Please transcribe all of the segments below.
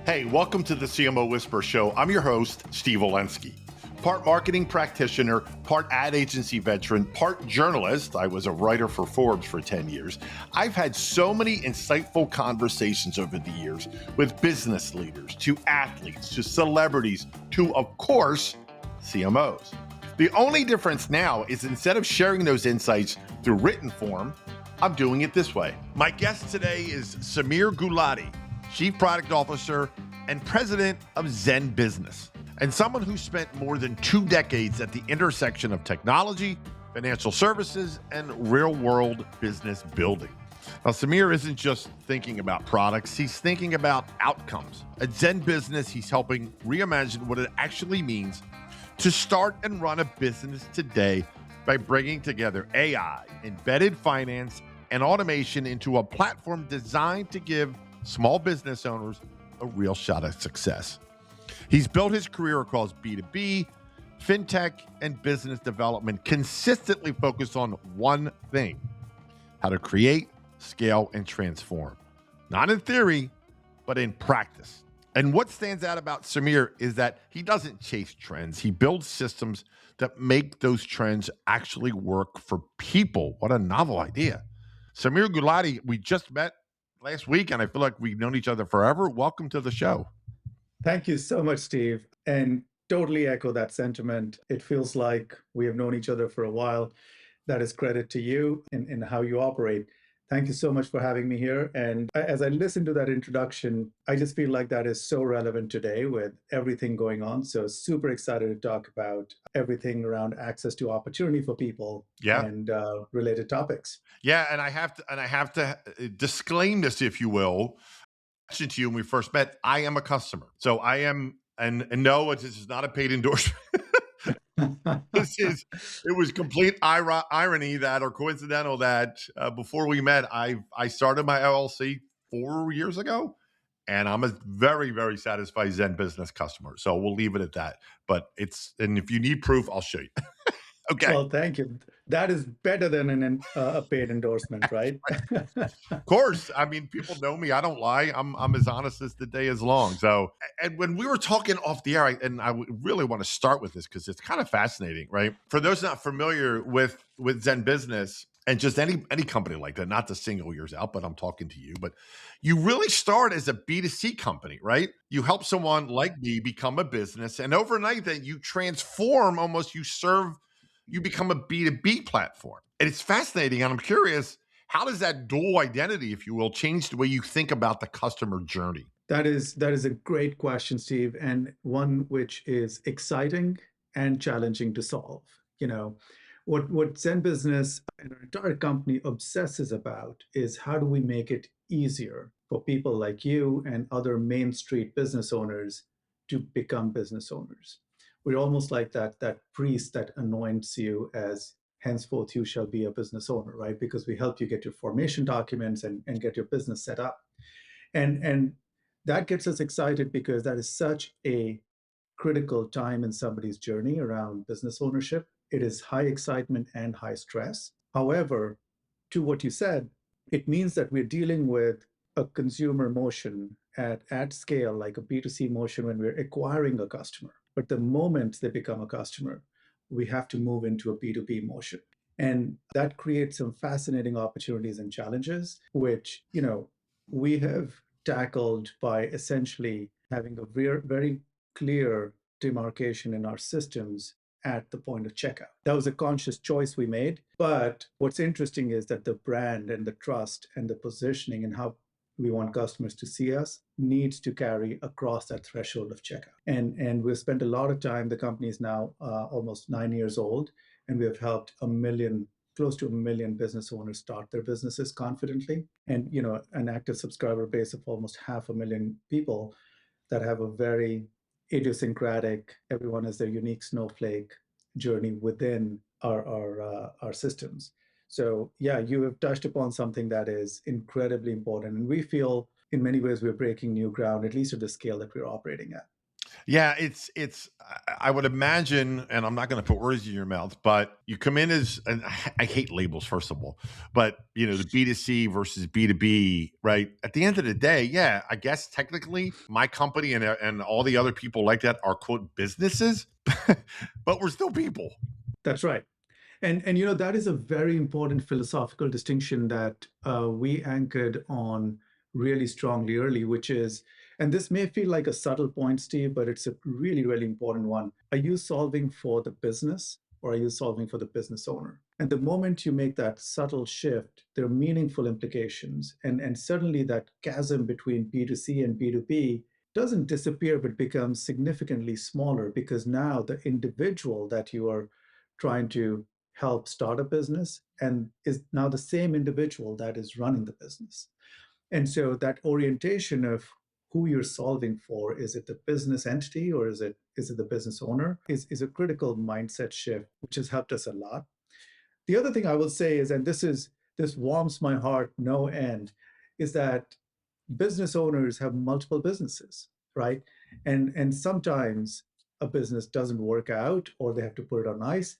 Hey, welcome to the CMO Whisper Show. I'm your host, Steve Olensky. Part marketing practitioner, part ad agency veteran, part journalist. I was a writer for Forbes for 10 years. I've had so many insightful conversations over the years with business leaders, to athletes, to celebrities, to, of course, CMOs. The only difference now is instead of sharing those insights through written form, I'm doing it this way. My guest today is Sameer Gulati, Chief Product Officer and President of Zen Business, and someone who spent more than 2 decades at the intersection of technology, financial services, and real-world business building. Now, Sameer isn't just thinking about products, he's thinking about outcomes. At Zen Business, he's helping reimagine what it actually means to start and run a business today by bringing together AI, embedded finance, and automation into a platform designed to give small business owners a real shot at success. He's built his career across B2B, FinTech, and business development, consistently focused on one thing: how to create, scale, and transform. Not in theory, but in practice. And what stands out about Sameer is that he doesn't chase trends. He builds systems that make those trends actually work for people. What a novel idea. Sameer Gulati, we just met last week, and I feel like we've known each other forever. Welcome to the show. Thank you so much, Steve. And totally echo that sentiment. It feels like we have known each other for a while. That is credit to you in how you operate. Thank you so much for having me here. And as I listen to that introduction, I just feel like that is so relevant today with everything going on. So super excited to talk about everything around access to opportunity for people and related topics. Yeah, and I have to disclaim this, if you will. I mentioned to you when we first met, I am a customer. So I am, and no, this is not a paid endorsement. It was complete irony that, or coincidental that before we met, I started my LLC 4 years ago, and I'm a very, very satisfied Zen Business customer. So we'll leave it at that. But and if you need proof, I'll show you. Okay. Well, thank you. That is better than a paid endorsement, right? Of course. I mean, people know me. I don't lie. I'm as honest as the day is long. So, and when we were talking off the air, I really want to start with this because it's kind of fascinating, right? For those not familiar with Zen Business and just any company like that, not to single yours out, but I'm talking to you, but you really start as a B2C company, right? You help someone like me become a business, and overnight then you transform, almost you become a B2B platform. And it's fascinating. And I'm curious, how does that dual identity, if you will, change the way you think about the customer journey? That is a great question, Steve, and one which is exciting and challenging to solve. You know, what Zen Business and our entire company obsesses about is how do we make it easier for people like you and other Main Street business owners to become business owners. We're almost like that priest that anoints you as henceforth you shall be a business owner, right? Because we help you get your formation documents and get your business set up. And that gets us excited because that is such a critical time in somebody's journey around business ownership. It is high excitement and high stress. However, to what you said, it means that we're dealing with a consumer motion at scale, like a B2C motion when we're acquiring a customer. But the moment they become a customer, we have to move into a B2B motion. And that creates some fascinating opportunities and challenges, which, we have tackled by essentially having a very clear demarcation in our systems at the point of checkout. That was a conscious choice we made. But what's interesting is that the brand and the trust and the positioning and how we want customers to see us needs to carry across that threshold of checkout. And we've spent a lot of time. The company is now almost 9 years old, and we have helped close to 1 million business owners start their businesses confidently. And an active subscriber base of almost 500,000 people that have a very idiosyncratic, everyone has their unique snowflake journey within our systems. So yeah, you have touched upon something that is incredibly important. And we feel in many ways we're breaking new ground, at least at the scale that we're operating at. Yeah, I would imagine, and I'm not going to put words in your mouth, but you come in as, and I hate labels, first of all, but the B2C versus B2B, right? At the end of the day, yeah, I guess technically my company and all the other people like that are quote businesses, but we're still people. That's right. And that is a very important philosophical distinction that we anchored on really strongly early, which is, and this may feel like a subtle point, Steve, but it's a really, really important one. Are you solving for the business or are you solving for the business owner? And the moment you make that subtle shift, there are meaningful implications. And certainly that chasm between B2C and B2B doesn't disappear, but becomes significantly smaller because now the individual that you are trying to help start a business and is now the same individual that is running the business. And so that orientation of who you're solving for, is it the business entity or is it the business owner, is a critical mindset shift, which has helped us a lot. The other thing I will say is, and this warms my heart no end, is that business owners have multiple businesses, right? And sometimes a business doesn't work out or they have to put it on ice,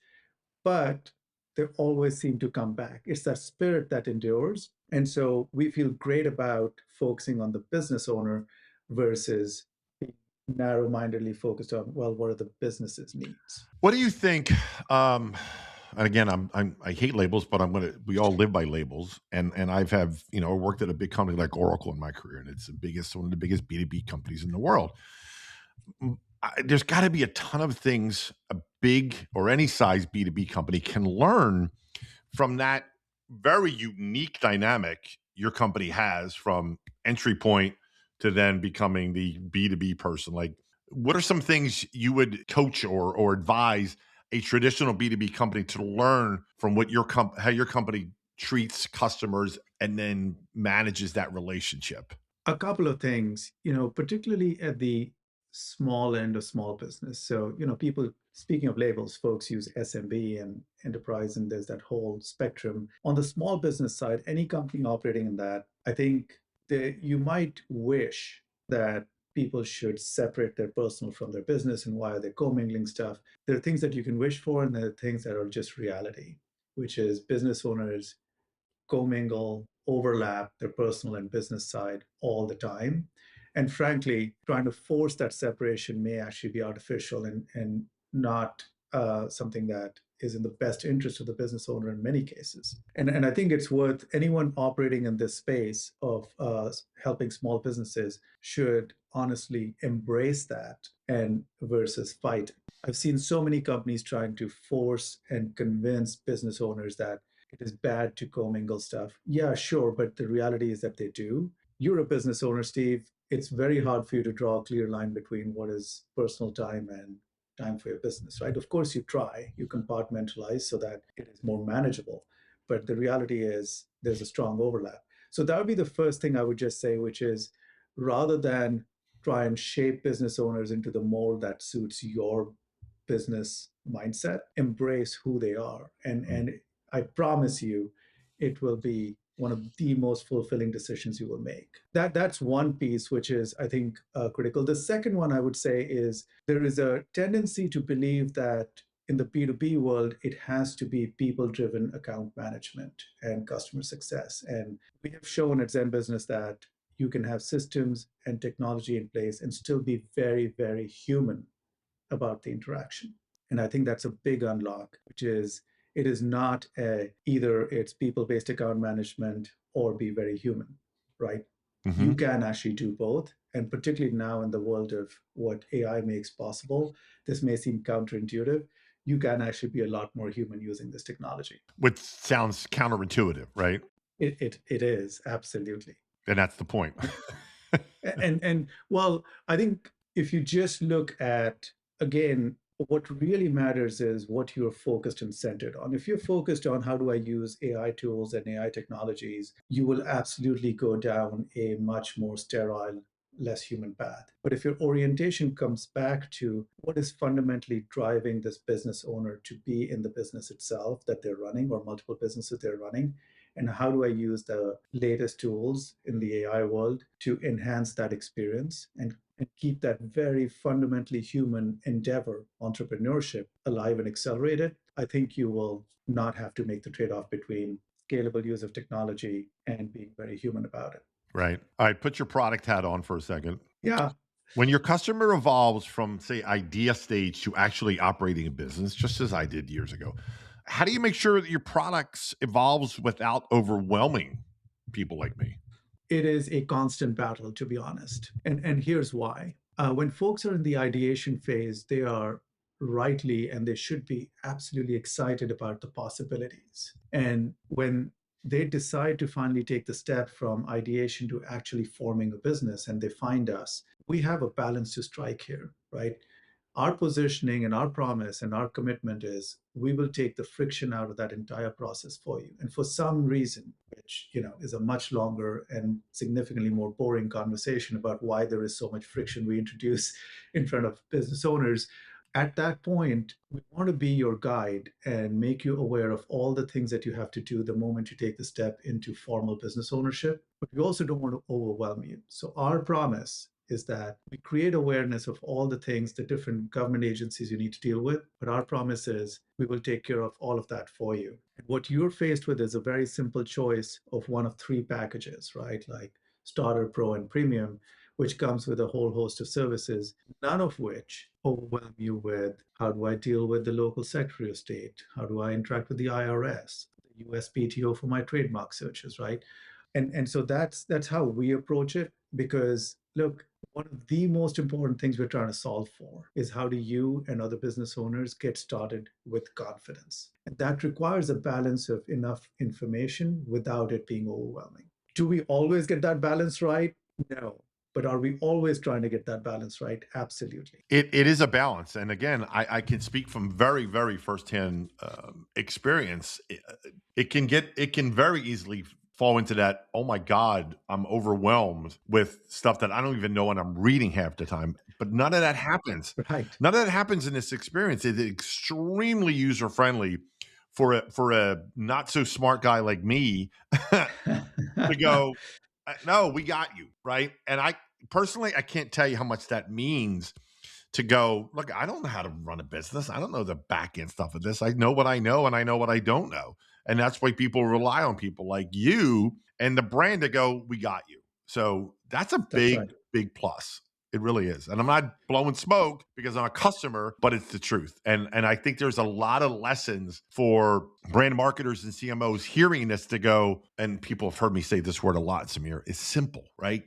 but they always seem to come back. It's that spirit that endures. And so we feel great about focusing on the business owner versus being narrow-mindedly focused on, well, what are the business's needs? What do you think? Um, and again, I hate labels, but we all live by labels. And I've have, worked at a big company like Oracle in my career, and it's one of the biggest B2B companies in the world. There's got to be a ton of things a big or any size B2B company can learn from that very unique dynamic your company has, from entry point to then becoming the B2B person. Like, what are some things you would coach or advise a traditional B2B company to learn from what how your company treats customers and then manages that relationship? A couple of things, particularly at the small end of small business. So, people, speaking of labels, folks use SMB and enterprise, and there's that whole spectrum. On the small business side, any company operating in that, I think you might wish that people should separate their personal from their business, and why are they commingling stuff? There are things that you can wish for, and there are things that are just reality, which is business owners commingle, overlap their personal and business side all the time. And frankly, trying to force that separation may actually be artificial and not something that is in the best interest of the business owner in many cases. And I think it's worth anyone operating in this space of helping small businesses should honestly embrace that and versus fight. I've seen so many companies trying to force and convince business owners that it is bad to commingle stuff. Yeah, sure, but the reality is that they do. You're a business owner, Steve. It's very hard for you to draw a clear line between what is personal time and time for your business, right? Of course, you try, you compartmentalize so that it is more manageable. But the reality is there's a strong overlap. So that would be the first thing I would just say, which is rather than try and shape business owners into the mold that suits your business mindset, embrace who they are. And I promise you, it will be one of the most fulfilling decisions you will make. That's one piece which is, I think, critical. The second one I would say is there is a tendency to believe that in the B2B world, it has to be people-driven account management and customer success. And we have shown at Zen Business that you can have systems and technology in place and still be very, very human about the interaction. And I think that's a big unlock, which is it is not either it's people-based account management or be very human, right? You Hmm. can actually do both. And particularly now in the world of what AI makes possible, this may seem counterintuitive. You can actually be a lot more human using this technology. Which sounds counterintuitive, right? It is absolutely. And that's the point. And well, I think if you just look at, again, what really matters is what you're focused and centered on. If you're focused on how do I use AI tools and AI technologies, you will absolutely go down a much more sterile, less human path. But if your orientation comes back to what is fundamentally driving this business owner to be in the business itself that they're running, or multiple businesses they're running, and how do I use the latest tools in the AI world to enhance that experience and and keep that very fundamentally human endeavor, entrepreneurship, alive and accelerated, I think you will not have to make the trade off between scalable use of technology and being very human about it. Right. All right. Put your product hat on for a second. Yeah, When your customer evolves from, say, idea stage to actually operating a business, just as I did years ago, how do you make sure that your products evolves without overwhelming people like me? it is a constant battle, to be honest. And here's why. When folks are in the ideation phase, they are rightly and they should be absolutely excited about the possibilities. And when they decide to finally take the step from ideation to actually forming a business and they find us, we have a balance to strike here, right? Our positioning and our promise and our commitment is we will take the friction out of that entire process for you. And for some reason, which is a much longer and significantly more boring conversation about why there is so much friction we introduce in front of business owners, at that point, we want to be your guide and make you aware of all the things that you have to do the moment you take the step into formal business ownership. But we also don't want to overwhelm you. So, our promise is that we create awareness of all the things, the different government agencies you need to deal with. But our promise is we will take care of all of that for you. And what you're faced with is a very simple choice of one of three packages, right? Like Starter, Pro, and Premium, which comes with a whole host of services, none of which overwhelm you with how do I deal with the local Secretary of State? How do I interact with the IRS? The USPTO for my trademark searches, right? And so that's how we approach it, because look, one of the most important things we're trying to solve for is how do you and other business owners get started with confidence? And that requires a balance of enough information without it being overwhelming. Do we always get that balance right? No. But are we always trying to get that balance right? Absolutely. It is a balance, and again, I can speak from very very firsthand experience. It can very easily fall into that. Oh my God, I'm overwhelmed with stuff that I don't even know, and I'm reading half the time. But none of that happens. Right. None of that happens in this experience. It's extremely user friendly for a not so smart guy like me to go, no, we got you, right? And I personally, I can't tell you how much that means to go, look, I don't know how to run a business. I don't know the back end stuff of this. I know what I know and I know what I don't know. And that's why people rely on people like you and the brand to go, we got you. So that's a That's big, right. big plus. It really is. And I'm not blowing smoke because I'm a customer, but it's the truth. And I think there's a lot of lessons for brand marketers and CMOs hearing this to go, and people have heard me say this word a lot, Sameer, is simple, right?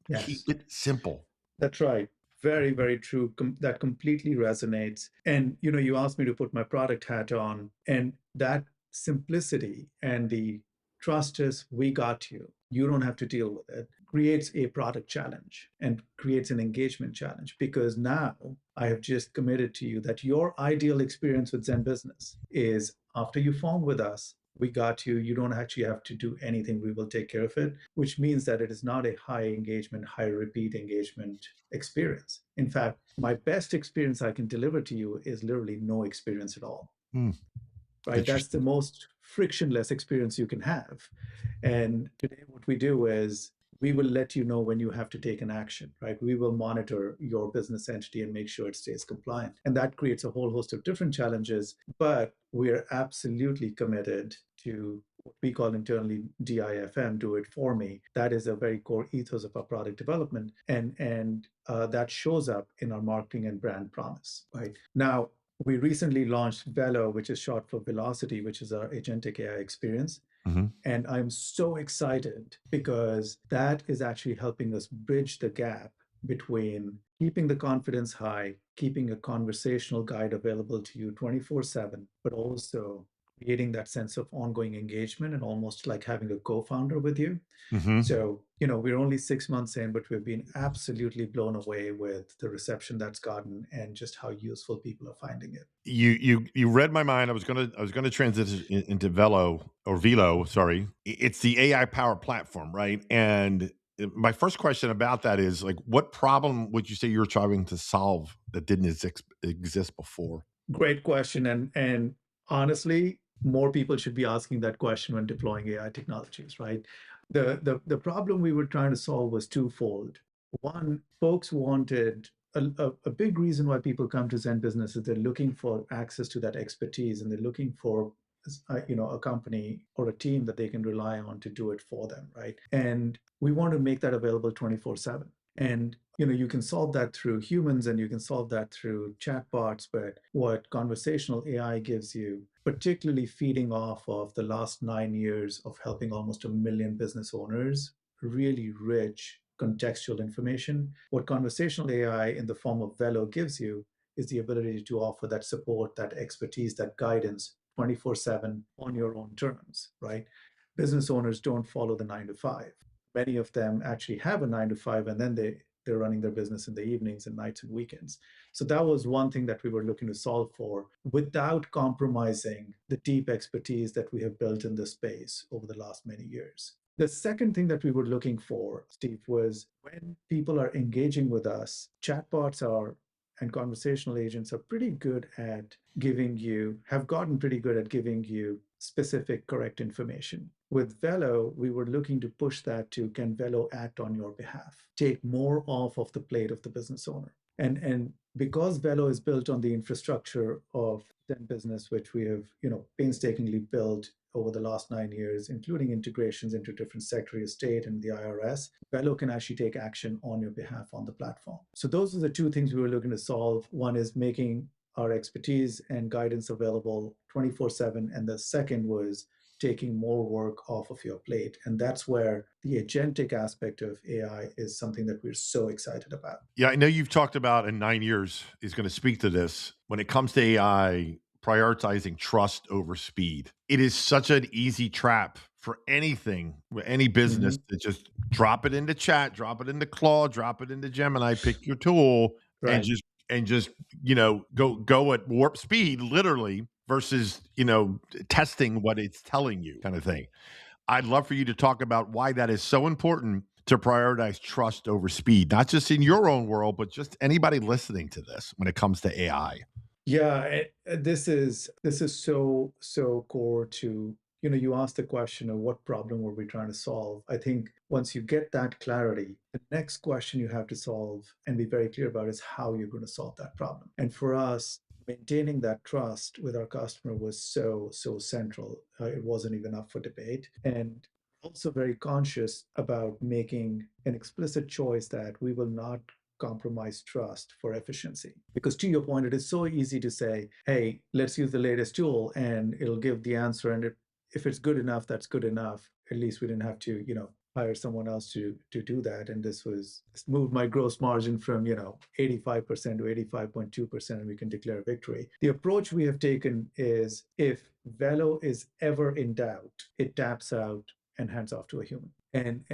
Keep Yes. it simple. That's right. Very, very true. That completely resonates. And you asked me to put my product hat on, and that simplicity and the trust is we got you. You don't have to deal with it. Creates a product challenge and creates an engagement challenge, because now I have just committed to you that your ideal experience with Zen Business is after you form with us, we got you. You don't actually have to do anything. We will take care of it, which means that it is not a high engagement, high repeat engagement experience. In fact, my best experience I can deliver to you is literally no experience at all, Hmm, right? That's the interesting. most frictionless experience you can have. And today, what we do is we will let you know when you have to take an action, right? We will monitor your business entity and make sure it stays compliant. And that creates a whole host of different challenges, but we're absolutely committed to what we call internally DIFM, do it for me. That is a very core ethos of our product development. And that shows up in our marketing and brand promise, right? Now, we recently launched Velo, which is short for Velocity, which is our agentic AI experience. Mhm. And I'm so excited because that is actually helping us bridge the gap between keeping the confidence high, keeping a conversational guide available to you 24/7, but also creating that sense of ongoing engagement and almost like having a co-founder with you. Mhm. So, we're only 6 months in, but we've been absolutely blown away with the reception that's gotten and just how useful people are finding it. You read my mind. I was gonna transition into Velo. Sorry, it's the AI powered platform, right? And my first question about that is like, what problem would you say you're trying to solve that didn't exist before? Great question. And honestly, more people should be asking that question when deploying AI technologies, right? The problem we were trying to solve was twofold. One, folks wanted a big reason why people come to Zen Business is they're looking for access to that expertise, and they're looking for a company or a team that they can rely on to do it for them, right? And we want to make that available 24/7. And you can solve that through humans, and you can solve that through chatbots. But what conversational AI gives you, particularly feeding off of the last 9 years of helping almost 1 million business owners, really rich contextual information. What conversational AI in the form of Velo gives you is the ability to offer that support, that expertise, that guidance 24/7 on your own terms, right? Business owners don't follow the 9 to 5. Many of them actually have a 9 to 5, and then they're running their business in the evenings and nights and weekends. So that was one thing that we were looking to solve for without compromising the deep expertise that we have built in this space over the last many years. The second thing that we were looking for, Steve, was when people are engaging with us, chatbots are and conversational agents are pretty good at have gotten pretty good at giving you specific, correct information. With Velo, we were looking to push that to, can Velo act on your behalf? Take more off of the plate of the business owner. And because Velo is built on the infrastructure of Zen Business, which we have, painstakingly built over the last 9 years, including integrations into different Secretary of State and the IRS, Velo can actually take action on your behalf on the platform. So those are the two things we were looking to solve. One is making our expertise and guidance available 24/7. And the second was taking more work off of your plate. And that's where the agentic aspect of AI is something that we're so excited about. Yeah, I know you've talked about, in 9 years is going to speak to this. When it comes to AI, prioritizing trust over speed. It is such an easy trap for any business Mhm. to just drop it into chat, drop it into Claude, drop it into Gemini, pick your tool, and Right. just go at warp speed, literally, versus testing what it's telling you, kind of thing. I'd love for you to talk about why that is so important to prioritize trust over speed, not just in your own world, but just anybody listening to this when it comes to AI. Yeah, this is so core to, you asked the question of what problem were we trying to solve. I think once you get that clarity, the next question you have to solve and be very clear about is how you're going to solve that problem. And for us, maintaining that trust with our customer was so central. It wasn't even up for debate. And also very conscious about making an explicit choice that we will not compromise trust for efficiency. Because to your point, it is so easy to say, hey, let's use the latest tool and it'll give the answer. And if it's good enough, that's good enough. At least we didn't have to, hire someone else to do that. And this moved my gross margin from, 85% to 85.2%, and we can declare victory. The approach we have taken is if Velo is ever in doubt, it taps out and hands off to a human. And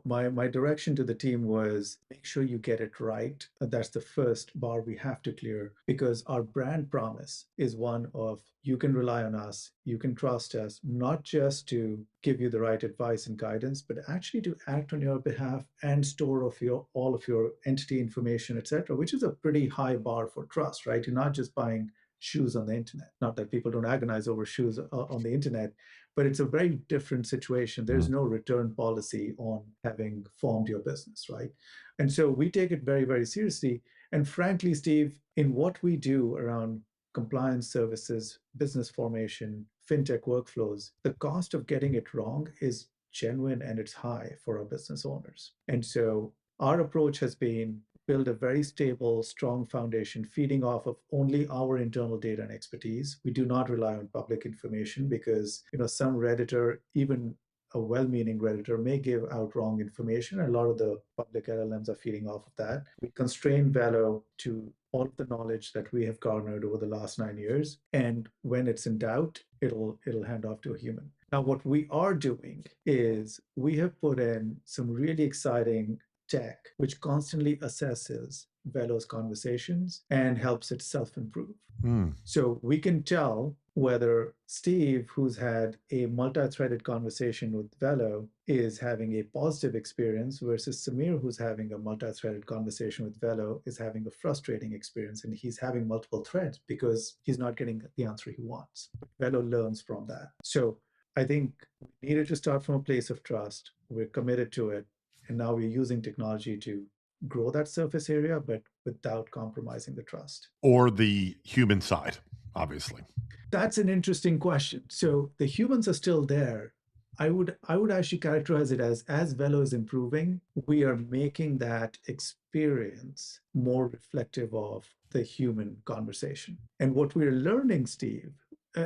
my direction to the team was make sure you get it right. That's the first bar we have to clear, because our brand promise is one of you can rely on us, you can trust us, not just to give you the right advice and guidance, but actually to act on your behalf and store of all of your entity information, etc., which is a pretty high bar for trust, right? You're not just buying shoes on the internet. Not that people don't agonize over shoes on the internet, but it's a very different situation. There's no return policy on having formed your business, right? And so we take it very, very seriously. And frankly, Steve, in what we do around compliance services, business formation, fintech workflows, the cost of getting it wrong is genuine and it's high for our business owners. And so our approach has been build a very stable, strong foundation feeding off of only our internal data and expertise. We do not rely on public information because, some Redditor, even a well-meaning Redditor, may give out wrong information. A lot of the public LLMs are feeding off of that. We constrain Valo to all of the knowledge that we have garnered over the last 9 years. And when it's in doubt, it'll hand off to a human. Now, what we are doing is we have put in some really exciting tech, which constantly assesses Velo's conversations and helps it self improve. Mm. So we can tell whether Steve, who's had a multi threaded conversation with Velo, is having a positive experience versus Sameer, who's having a multi threaded conversation with Velo, is having a frustrating experience, and he's having multiple threads because he's not getting the answer he wants. Velo learns from that. So I think we needed to start from a place of trust. We're committed to it. And now we're using technology to grow that surface area, but without compromising the trust? Or the human side, obviously. That's an interesting question. So the humans are still there. I would actually characterize it as Velo is improving, we are making that experience more reflective of the human conversation. And what we're learning, Steve,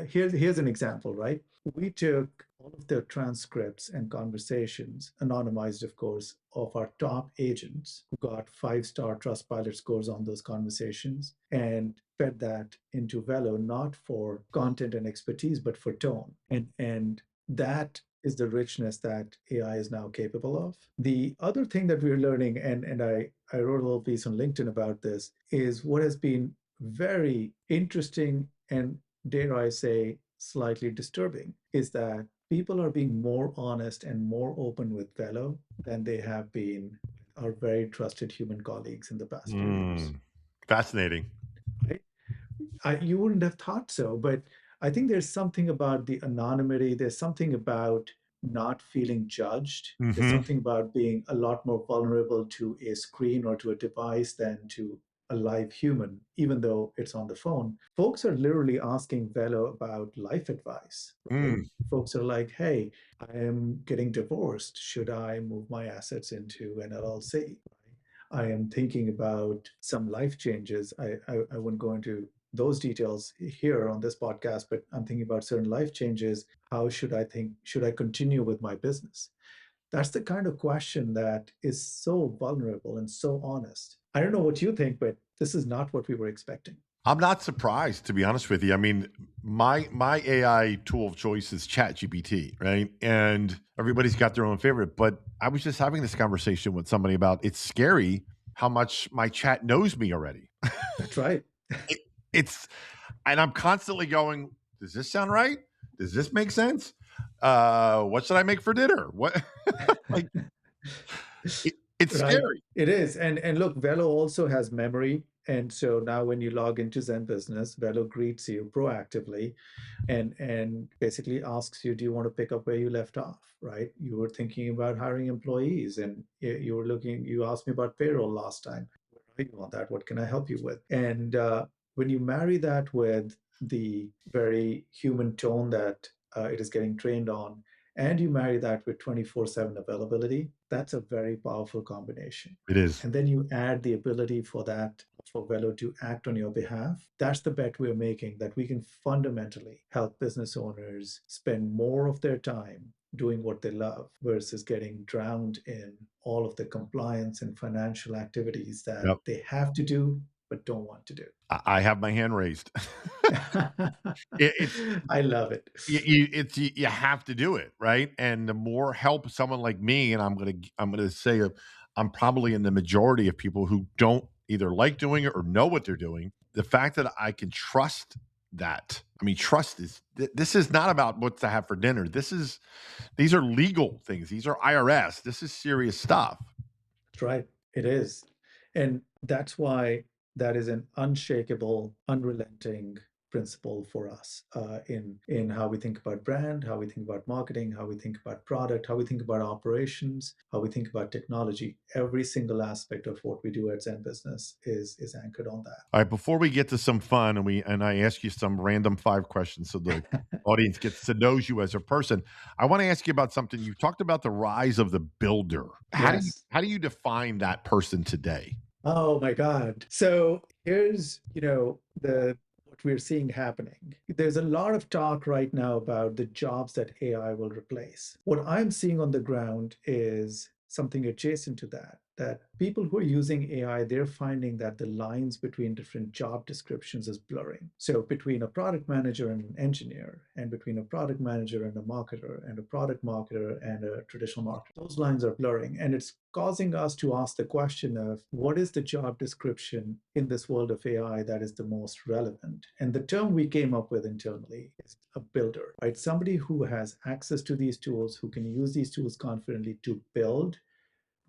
here's an example, right? We took all of the transcripts and conversations, anonymized, of course, of our top agents who got 5-star Trustpilot scores on those conversations and fed that into Velo, not for content and expertise, but for tone. And that is the richness that AI is now capable of. The other thing that we're learning, and I wrote a little piece on LinkedIn about this, is what has been very interesting and, dare I say, slightly disturbing, is that people are being more honest and more open with Velo than they have been with our very trusted human colleagues in the past few years. Fascinating. Right? You wouldn't have thought so, but I think there's something about the anonymity. There's something about not feeling judged. There's Hmm. something about being a lot more vulnerable to a screen or to a device than to a live human, even though it's on the phone. Folks are literally asking Velo about life advice, right? Mm. Folks are like, hey, I am getting divorced. Should I move my assets into an LLC? I am thinking about some life changes. I wouldn't go into those details here on this podcast, but I'm thinking about certain life changes. How should I think? Should I continue with my business? That's the kind of question that is so vulnerable and so honest. I don't know what you think, but this is not what we were expecting. I'm not surprised, to be honest with you. I mean, my AI tool of choice is ChatGPT, right? And everybody's got their own favorite. But I was just having this conversation with somebody about it's scary how much my chat knows me already. That's right. It, it's and I'm constantly going, does this sound right? Does this make sense? What should I make for dinner? What like it's Right. scary. It is. And look, Velo also has memory. And so now when you log into Zen Business, Velo greets you proactively and basically asks you, do you want to pick up where you left off? Right. You were thinking about hiring employees and you asked me about payroll last time. Where are you on that? What can I help you with? And when you marry that with the very human tone that it is getting trained on, and you marry that with 24/7 availability, that's a very powerful combination. It is. And then you add the ability for Velo to act on your behalf. That's the bet we're making, that we can fundamentally help business owners spend more of their time doing what they love versus getting drowned in all of the compliance and financial activities that Yep. they have to do but don't want to do. I have my hand raised. It's I love it. you have to do it, right? And the more help someone like me, and I'm gonna say I'm probably in the majority of people who don't either like doing it or know what they're doing. The fact that I can trust that, I mean, trust is this is not about what to have for dinner. These are legal things. These are IRS. This is serious stuff. That's right. It is. And that's why that is an unshakable, unrelenting principle for us in how we think about brand, how we think about marketing, how we think about product, how we think about operations, how we think about technology. Every single aspect of what we do at Zen Business is anchored on All right, before we get to some fun and I ask you some random 5 questions so the that. audience gets to know you as a person, I want to ask you about something. You talked about the rise of the builder. Yes. How do you define that person today? Oh my God. So here's, the what we're seeing happening. There's a lot of talk right now about the jobs that AI will replace. What I'm seeing on the ground is something adjacent to that. That people who are using AI, they're finding that the lines between different job descriptions is blurring. So between a product manager and an engineer, and between a product manager and a marketer, and a product marketer and a traditional marketer, those lines are blurring. And it's causing us to ask the question of what is the job description in this world of AI that is the most relevant? And the term we came up with internally is a builder, right? Somebody who has access to these tools, who can use these tools confidently to build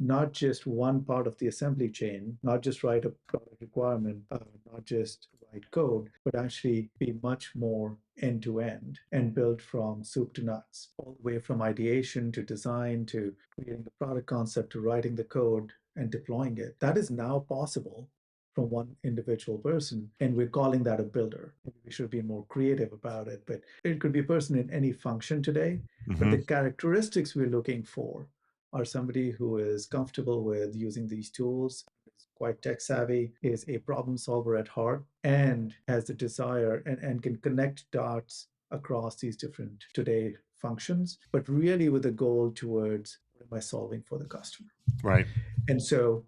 not just one part of the assembly chain, not just write a product requirement, not just write code, but actually be much more end to end and build from soup to nuts, all the way from ideation to design to creating the product concept to writing the code and deploying it. That is now possible from one individual person, and we're calling that a builder. We should be more creative about it, but it could be a person in any function today. But Mm-hmm. the characteristics we're looking for are somebody who is comfortable with using these tools, is quite tech savvy, is a problem solver at heart, and has the desire and can connect dots across these different today functions, but really with a goal towards what am I solving for the customer. Right. And so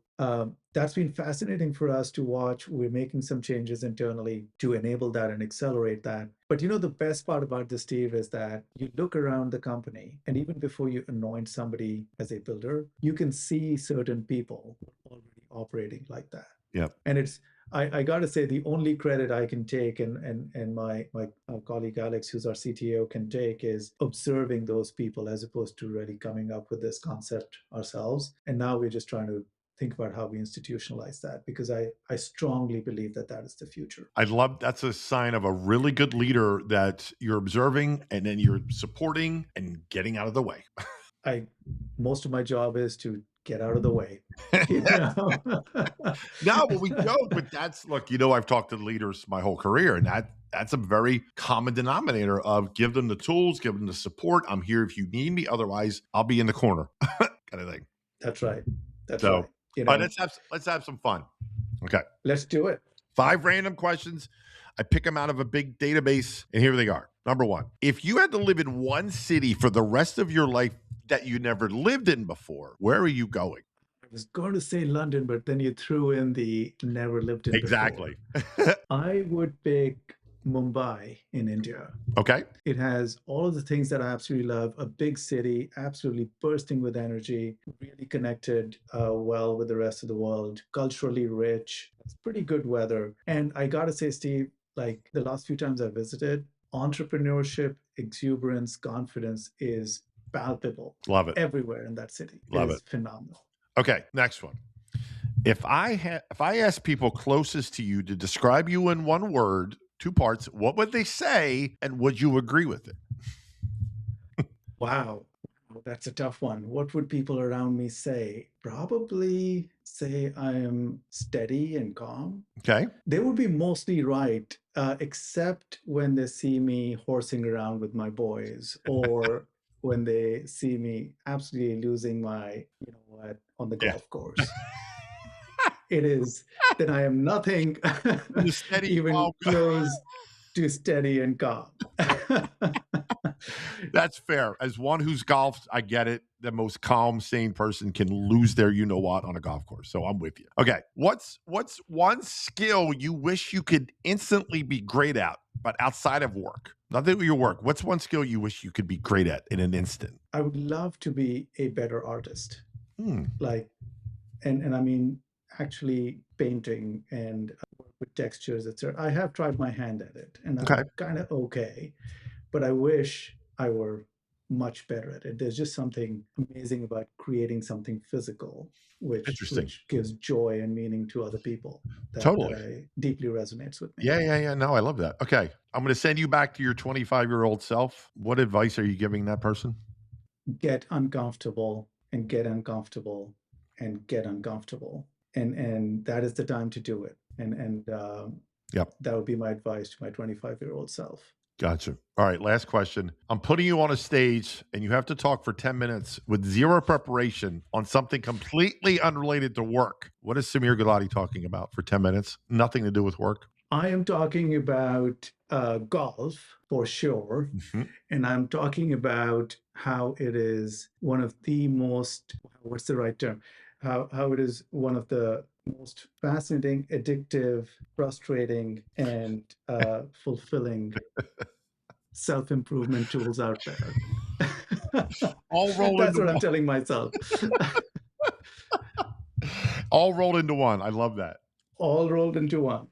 that's been fascinating for us to watch. We're making some changes internally to enable that and accelerate that. But you know, the best part about this, Steve, is that you look around the company, and even before you anoint somebody as a builder, you can see certain people already operating like that. Yep. And it's, I got to say, the only credit I can take, and my colleague Alex, who's our CTO, can take, is observing those people as opposed to really coming up with this concept ourselves. And now we're just trying to think about how we institutionalize that, because I strongly believe that that is the future. I love that's a sign of a really good leader that you're observing and then you're supporting and getting out of the way. Most of my job is to get out of the way. You know? No, but we joke, but that's look, I've talked to leaders my whole career, and that's a very common denominator of give them the tools, give them the support. I'm here if you need me. Otherwise, I'll be in the corner, kind of thing. That's right. That's So, right. You all right, know, let's have some fun. Okay. let's do it. 5 random questions. I pick them out of a big database, and here they are. Number 1, if you had to live in one city for the rest of your life that you never lived in before, where are you going? I was going to say London, but then you threw in the never lived in Exactly. before. I would pick Mumbai in India. Okay. It has all of the things that I absolutely love. A big city, absolutely bursting with energy, really connected well with the rest of the world, culturally rich. It's pretty good weather. And I got to say, Steve, like the last few times I visited, entrepreneurship, exuberance, confidence is palpable. Love it. Everywhere in that city. Love It is it. phenomenal. Okay, next one. If I asked people closest to you to describe you in one word, 2 parts, what would they say, and would you agree with it? Wow. That's a tough one. What would people around me say? Probably say I am steady and calm. Okay. They would be mostly right, except when they see me horsing around with my boys, or when they see me absolutely losing my, you know what, on the Yeah. golf course. It is that I am nothing even calm. close to steady and calm. That's fair. As one who's golfed, I get it. The most calm, sane person can lose their you know what on a golf course. So I'm with you. Okay. What's one skill you wish you could instantly be great at, but outside of work? Nothing with your work. What's one skill you wish you could be great at in an instant? I would love to be a better artist. Hmm. Like, and I mean, actually painting and work with textures, etc. I have tried my hand at it, and Okay. I'm kind of okay, but I wish I were much better at it. There's just something amazing about creating something physical, Interesting. which gives joy and meaning to other people. That Totally. I deeply resonates with me. Yeah. No, I love that. Okay. I'm going to send you back to your 25-year-old self. What advice are you giving that person? Get uncomfortable and get uncomfortable and get uncomfortable, and that is the time to do it. And Yep. that would be my advice to my 25-year-old self. Gotcha. All right. Last question. I'm putting you on a stage and you have to talk for 10 minutes with zero preparation on something completely unrelated to work. What is Sameer Gulati talking about for 10 minutes? Nothing to do with work. I am talking about golf for sure. Mm-hmm. And I'm talking about how it is one of the most, what's the right term? How it is one of the most fascinating, addictive, frustrating, and fulfilling self-improvement tools out there. All rolled That's into what I'm one. telling myself. All rolled into one. I love that. All rolled into one.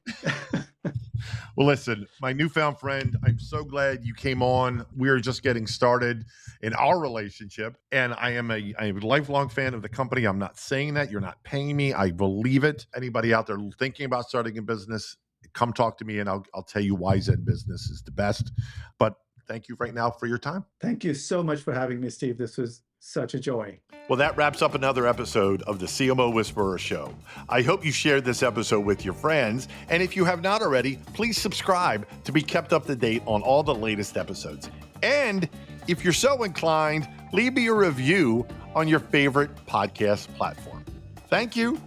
Well, listen, my newfound friend, I'm so glad you came on. We are just getting started in our relationship, and I am a lifelong fan of the company. I'm not saying that. You're not paying me. I believe it. Anybody out there thinking about starting a business, come talk to me, and I'll tell you why Zen Business is the best. But thank you right now for your time. Thank you so much for having me, Steve. This was Such a joy. Well, that wraps up another episode of the CMO Whisperer Show. I hope you shared this episode with your friends. And if you have not already, please subscribe to be kept up to date on all the latest episodes. And if you're so inclined, leave me a review on your favorite podcast platform. Thank you.